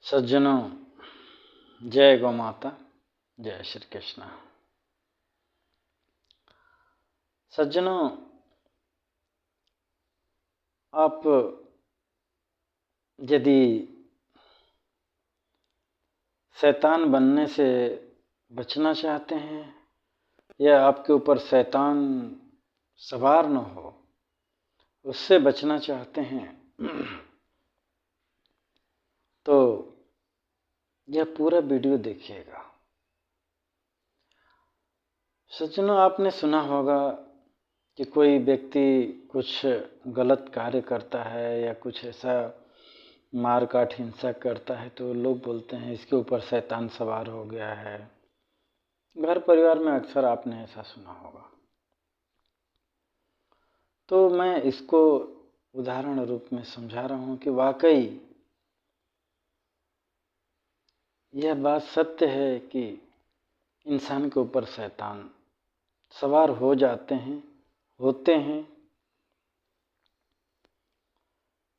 सज्जनों, जय गौ माता, जय श्री कृष्ण। सज्जनों, आप यदि शैतान बनने से बचना चाहते हैं या आपके ऊपर शैतान सवार न हो, उससे बचना चाहते हैं तो यह पूरा वीडियो देखिएगा। सज्जनों, आपने सुना होगा कि कोई व्यक्ति कुछ गलत कार्य करता है या कुछ ऐसा मार काट हिंसा करता है तो लोग बोलते हैं इसके ऊपर शैतान सवार हो गया है। घर परिवार में अक्सर आपने ऐसा सुना होगा। तो मैं इसको उदाहरण रूप में समझा रहा हूँ कि वाकई यह बात सत्य है कि इंसान के ऊपर शैतान सवार हो जाते हैं, होते हैं,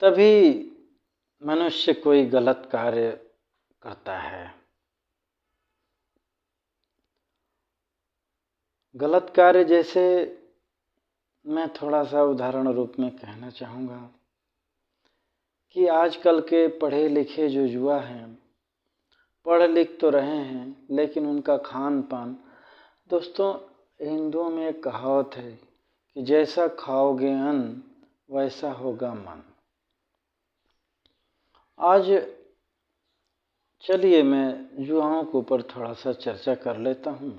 तभी मनुष्य कोई गलत कार्य करता है। गलत कार्य जैसे मैं थोड़ा सा उदाहरण रूप में कहना चाहूँगा कि आजकल के पढ़े लिखे जो युवा हैं, पढ़ लिख तो रहे हैं लेकिन उनका खान पान, दोस्तों हिंदुओं में एक कहावत है कि जैसा खाओगे अन्न वैसा होगा मन। आज चलिए मैं युवाओं के ऊपर थोड़ा सा चर्चा कर लेता हूँ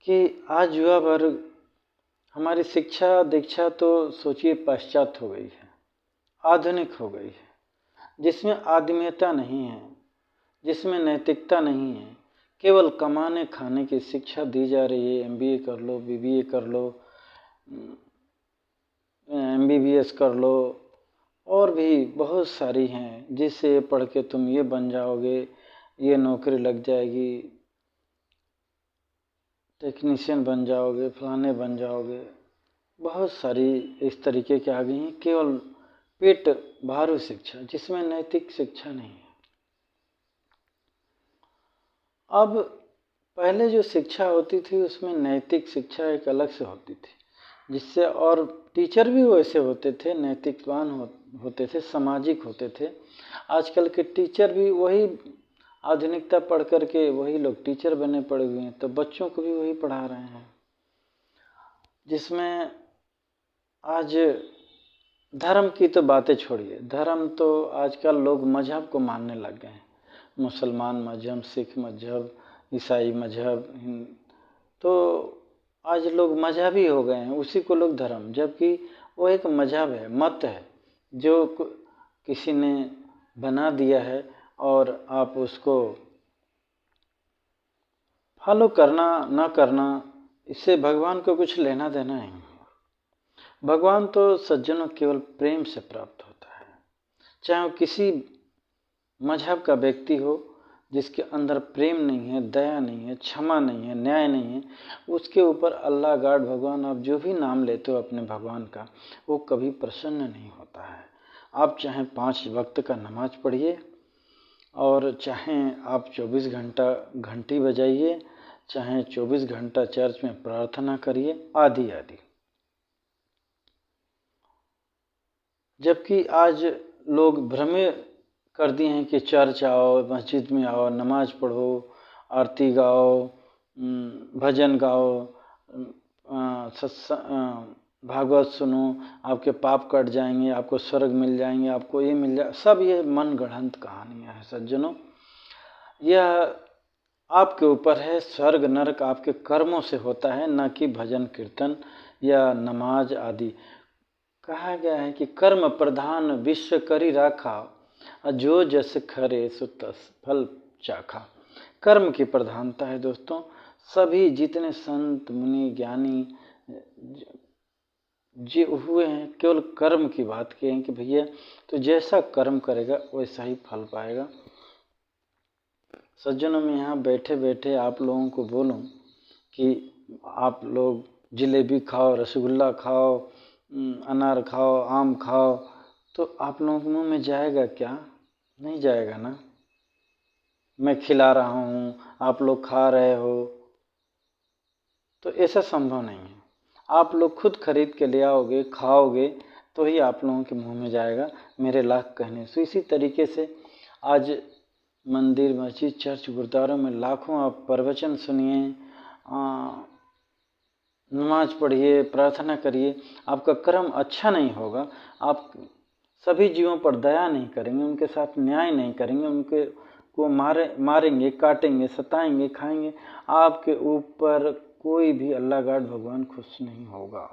कि आज युवा वर्ग, हमारी शिक्षा दीक्षा तो सोचिए पश्चात हो गई है, आधुनिक हो गई है, जिसमें आदमीयता नहीं है, जिसमें नैतिकता नहीं है, केवल कमाने खाने की शिक्षा दी जा रही है। MBA कर लो, BBA कर लो, MBBS कर लो, और भी बहुत सारी हैं जिससे पढ़ के तुम ये बन जाओगे, ये नौकरी लग जाएगी, टेक्नीशियन बन जाओगे, फलाने बन जाओगे। बहुत सारी इस तरीके की आ गई हैं, केवल पेट भरू शिक्षा जिसमें नैतिक शिक्षा नहीं है। अब पहले जो शिक्षा होती थी उसमें नैतिक शिक्षा एक अलग से होती थी, जिससे, और टीचर भी वैसे होते थे, नैतिकवान होते थे, सामाजिक होते थे। आजकल के टीचर भी वही आधुनिकता पढ़ करके वही लोग टीचर बने पड़े हुए हैं, तो बच्चों को भी वही पढ़ा रहे हैं, जिसमें आज धर्म की तो बातें छोड़िए, धर्म तो आजकल लोग मजहब को मानने लग गए हैं। मुसलमान मजहब, सिख मजहब, ईसाई मजहब, तो आज लोग मजहबी हो गए हैं, उसी को लोग धर्म, जबकि वो एक मजहब है, मत है जो किसी ने बना दिया है और आप उसको फॉलो करना ना करना, इससे भगवान को कुछ लेना देना नहीं है। भगवान तो सज्जनों केवल प्रेम से प्राप्त होता है। चाहे वो किसी मजहब का व्यक्ति हो, जिसके अंदर प्रेम नहीं है, दया नहीं है, क्षमा नहीं है, न्याय नहीं है, उसके ऊपर अल्लाह, गॉड, भगवान, आप जो भी नाम लेते हो अपने भगवान का, वो कभी प्रसन्न नहीं होता है। आप चाहे 5 वक्त का नमाज पढ़िए, और चाहे आप 24 घंटा घंटी बजाइए, चाहे 24 घंटा चर्च में प्रार्थना करिए, आदि आदि। जबकि आज लोग भ्रमित कर दिए हैं कि चर्च आओ, मस्जिद में आओ, नमाज पढ़ो, आरती गाओ, भजन गाओ, भागवत सुनो, आपके पाप कट जाएंगे, आपको स्वर्ग मिल जाएंगे, आपको ये मिल जाए। सब ये मन गढ़ंत कहानियाँ हैं सज्जनों। यह आपके ऊपर है। स्वर्ग नरक आपके कर्मों से होता है, न कि भजन कीर्तन या नमाज आदि। कहा गया है कि कर्म प्रधान विश्व करी राखा, जो जस खरे सो तस फल चाखा। कर्म की प्रधानता है दोस्तों। सभी जितने संत मुनि ज्ञानी जी हुए हैं, केवल कर्म की बात की है कि भैया तो जैसा कर्म करेगा वैसा ही फल पाएगा। सज्जनों, में यहाँ बैठे बैठे आप लोगों को बोलूं कि आप लोग जलेबी खाओ, रसगुल्ला खाओ, अनार खाओ, आम खाओ, तो आप लोगों के मुँह में जाएगा क्या? नहीं जाएगा ना। मैं खिला रहा हूँ, आप लोग खा रहे हो, तो ऐसा संभव नहीं है। आप लोग खुद खरीद के ले आओगे, खाओगे, तो ही आप लोगों के मुंह में जाएगा मेरे लाख कहने से। इसी तरीके से आज मंदिर, मस्जिद, चर्च, गुरुद्वारों में लाखों आप प्रवचन सुनिए, नमाज पढ़िए, प्रार्थना करिए, आपका कर्म अच्छा नहीं होगा, आप सभी जीवों पर दया नहीं करेंगे, उनके साथ न्याय नहीं करेंगे, उनके को मारेंगे, काटेंगे, सताएंगे, खाएंगे, आपके ऊपर कोई भी अल्लाह गाड भगवान खुश नहीं होगा।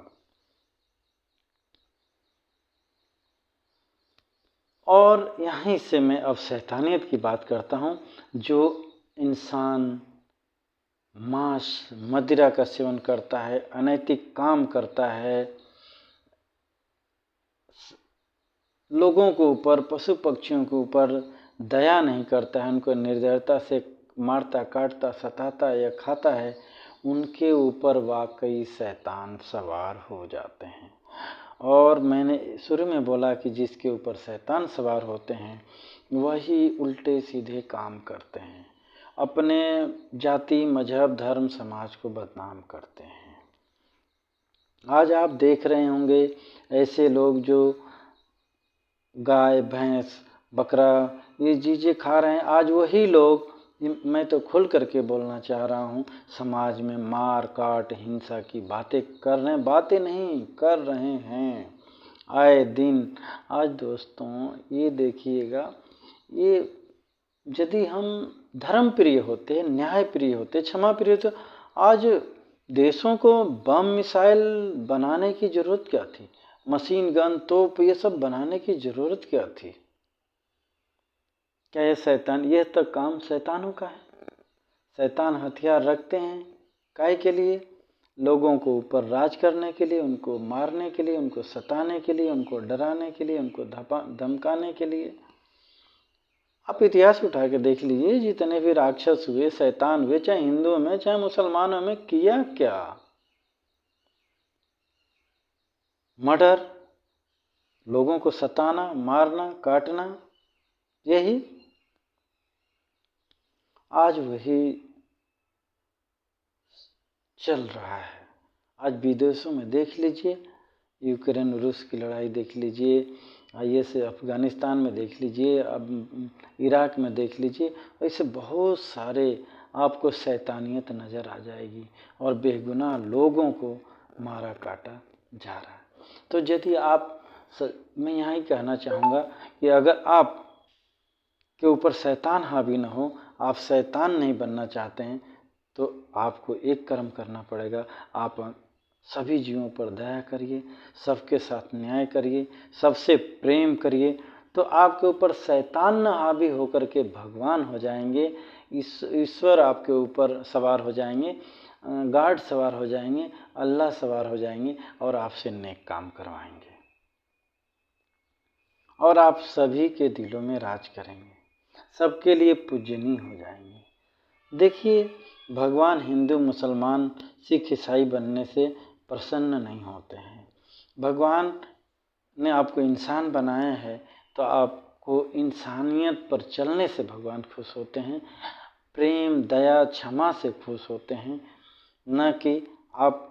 और यहीं से मैं अब शैतानियत की बात करता हूँ। जो इंसान मांस, मदिरा का सेवन करता है, अनैतिक काम करता है, लोगों के ऊपर, पशु पक्षियों के ऊपर दया नहीं करता है, उनको निर्दयता से मारता, काटता, सताता या खाता है, उनके ऊपर वाकई शैतान सवार हो जाते हैं। और मैंने शुरू में बोला कि जिसके ऊपर शैतान सवार होते हैं वही उल्टे सीधे काम करते हैं, अपने जाति, मजहब, धर्म, समाज को बदनाम करते हैं। आज आप देख रहे होंगे ऐसे लोग जो गाय, भैंस, बकरा ये चीज़ें खा रहे हैं, आज वही लोग, मैं तो खुल करके बोलना चाह रहा हूँ, समाज में मार काट, हिंसा की बातें कर रहे हैं, बातें नहीं कर रहे हैं आए दिन। आज दोस्तों ये देखिएगा, ये यदि हम धर्म प्रिय होते, न्याय प्रिय होते, क्षमा प्रिय होते, आज देशों को बम मिसाइल बनाने की जरूरत क्या थी, मशीन गन, तोप, ये सब बनाने की जरूरत क्या थी? क्या ये शैतान, यह तक काम शैतानों का है। शैतान हथियार रखते हैं काहे के लिए? लोगों को ऊपर राज करने के लिए, उनको मारने के लिए, उनको सताने के लिए, उनको डराने के लिए, उनको धमकाने के लिए। आप इतिहास उठा के देख लीजिए, जितने भी राक्षस हुए, शैतान हुए, चाहे हिंदुओं में चाहे मुसलमानों में, किया क्या? मर्डर, लोगों को सताना, मारना, काटना, यही। आज वही चल रहा है। आज विदेशों में देख लीजिए, यूक्रेन रूस की लड़ाई देख लीजिए, आइए से अफ़गानिस्तान में देख लीजिए, अब इराक में देख लीजिए, ऐसे बहुत सारे आपको शैतानियत नज़र आ जाएगी और बेगुनाह लोगों को मारा काटा जा रहा है। तो यदि आप, मैं यहाँ ही कहना चाहूँगा कि अगर आप के ऊपर शैतान हावी न हो, आप शैतान नहीं बनना चाहते हैं, तो आपको एक कर्म करना पड़ेगा, आप सभी जीवों पर दया करिए, सबके साथ न्याय करिए, सबसे प्रेम करिए, तो आपके ऊपर शैतान न हावी होकर के भगवान हो जाएंगे, ईश्वर आपके ऊपर सवार हो जाएंगे, गार्ड सवार हो जाएंगे, अल्लाह सवार हो जाएंगे और आपसे नेक काम करवाएंगे और आप सभी के दिलों में राज करेंगे, सबके लिए पूजनीय हो जाएंगे। देखिए, भगवान हिंदू, मुसलमान, सिख, ईसाई बनने से प्रसन्न नहीं होते हैं। भगवान ने आपको इंसान बनाया है, तो आपको इंसानियत पर चलने से भगवान खुश होते हैं, प्रेम, दया, क्षमा से खुश होते हैं, न कि आप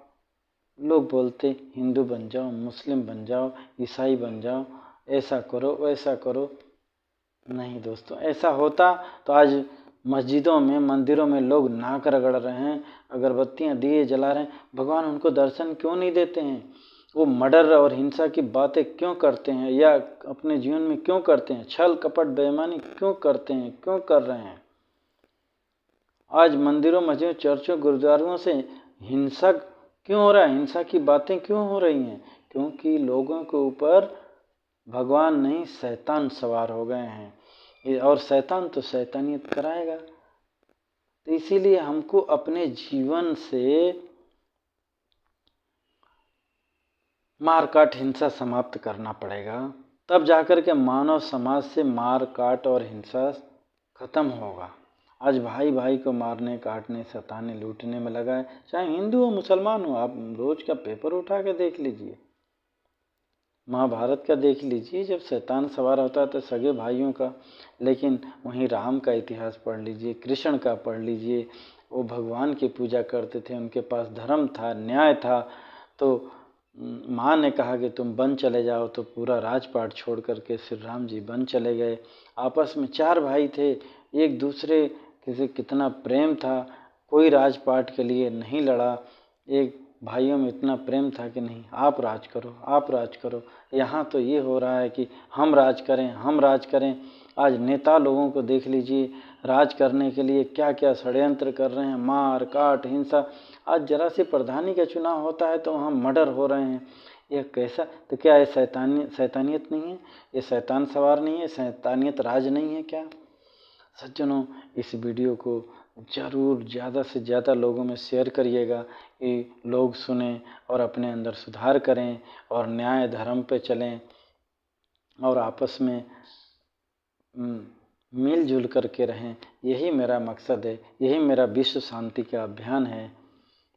लोग बोलते हिंदू बन जाओ, मुस्लिम बन जाओ, ईसाई बन जाओ, ऐसा करो, वैसा करो। नहीं दोस्तों, ऐसा होता तो आज मस्जिदों में, मंदिरों में लोग नाक रगड़ रहे हैं, अगरबत्तियां, दिए जला रहे हैं, भगवान उनको दर्शन क्यों नहीं देते हैं? वो मर्डर और हिंसा की बातें क्यों करते हैं, या अपने जीवन में क्यों करते हैं? छल कपट बेईमानी क्यों करते हैं, क्यों कर रहे हैं? आज मंदिरों, मस्जिदों, चर्चों, गुरुद्वारों से हिंसा क्यों हो रहा है, हिंसा की बातें क्यों हो रही हैं? क्योंकि लोगों के ऊपर भगवान नहीं, शैतान सवार हो गए हैं, और शैतान तो शैतानियत कराएगा। तो इसीलिए हमको अपने जीवन से मार काट, हिंसा समाप्त करना पड़ेगा, तब जाकर के मानव समाज से मार काट और हिंसा खत्म होगा। आज भाई भाई को मारने, काटने, सताने, लूटने में लगा है, चाहे हिंदू हो, मुसलमान हो। आप रोज का पेपर उठा के देख लीजिए, महाभारत का देख लीजिए, जब शैतान सवार होता है तो सगे भाइयों का, लेकिन वहीं राम का इतिहास पढ़ लीजिए, कृष्ण का पढ़ लीजिए, वो भगवान की पूजा करते थे, उनके पास धर्म था, न्याय था। तो माँ ने कहा कि तुम वन चले जाओ, तो पूरा राजपाट छोड़ करके श्री राम जी वन चले गए। आपस में 4 भाई थे, एक दूसरे से कितना प्रेम था, कोई राजपाट के लिए नहीं लड़ा। एक भाइयों में इतना प्रेम था कि नहीं, आप राज करो, आप राज करो। यहाँ तो ये हो रहा है कि हम राज करें, हम राज करें। आज नेता लोगों को देख लीजिए, राज करने के लिए क्या क्या षड्यंत्र कर रहे हैं, मार काट हिंसा। आज जरा सी प्रधानी का चुनाव होता है तो वहाँ मर्डर हो रहे हैं। यह कैसा, तो क्या ये शैतानियत नहीं है? ये शैतान सवार नहीं है? शैतानियत राज नहीं है क्या? सज्जनों, इस वीडियो को ज़रूर ज़्यादा से ज़्यादा लोगों में शेयर करिएगा कि लोग सुने और अपने अंदर सुधार करें और न्याय धर्म पे चलें और आपस में मिलजुल करके रहें। यही मेरा मकसद है, यही मेरा विश्व शांति का अभियान है।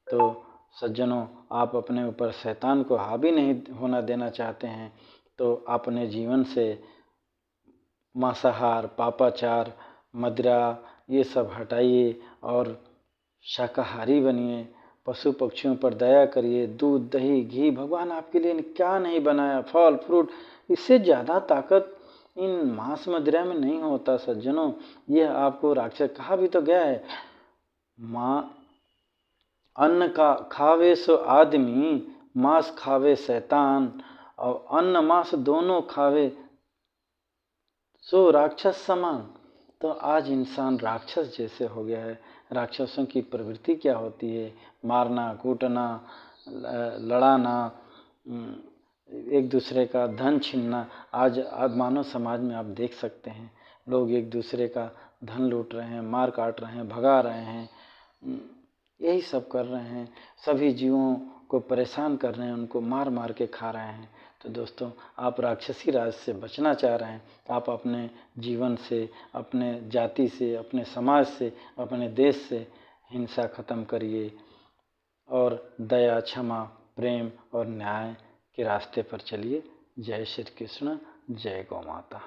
तो सज्जनों, आप अपने ऊपर शैतान को हावी नहीं होना देना चाहते हैं तो अपने जीवन से मांसाहार, पापाचार, मदिरा ये सब हटाइए और शाकाहारी बनिए। पशु पक्षियों पर दया करिए। दूध, दही, घी भगवान आपके लिए क्या नहीं बनाया, फल फ्रूट, इससे ज़्यादा ताकत इन मांस मदिरा में नहीं होता सज्जनों। यह आपको राक्षस कहा भी तो गया है, माँ अन्न का खावे सो आदमी, मांस खावे शैतान, और अन्न मांस दोनों खावे सो राक्षस समान। तो आज इंसान राक्षस जैसे हो गया है। राक्षसों की प्रवृत्ति क्या होती है? मारना, कूटना, लड़ाना, एक दूसरे का धन छीनना। आज मानव समाज में आप देख सकते हैं, लोग एक दूसरे का धन लूट रहे हैं, मार काट रहे हैं, भगा रहे हैं, यही सब कर रहे हैं। सभी जीवों को परेशान कर रहे हैं, उनको मार मार के खा रहे हैं। तो दोस्तों, आप राक्षसी राज से बचना चाह रहे हैं, आप अपने जीवन से, अपने जाति से, अपने समाज से, अपने देश से हिंसा खत्म करिए और दया, क्षमा, प्रेम और न्याय के रास्ते पर चलिए। जय श्री कृष्ण, जय गौ माता।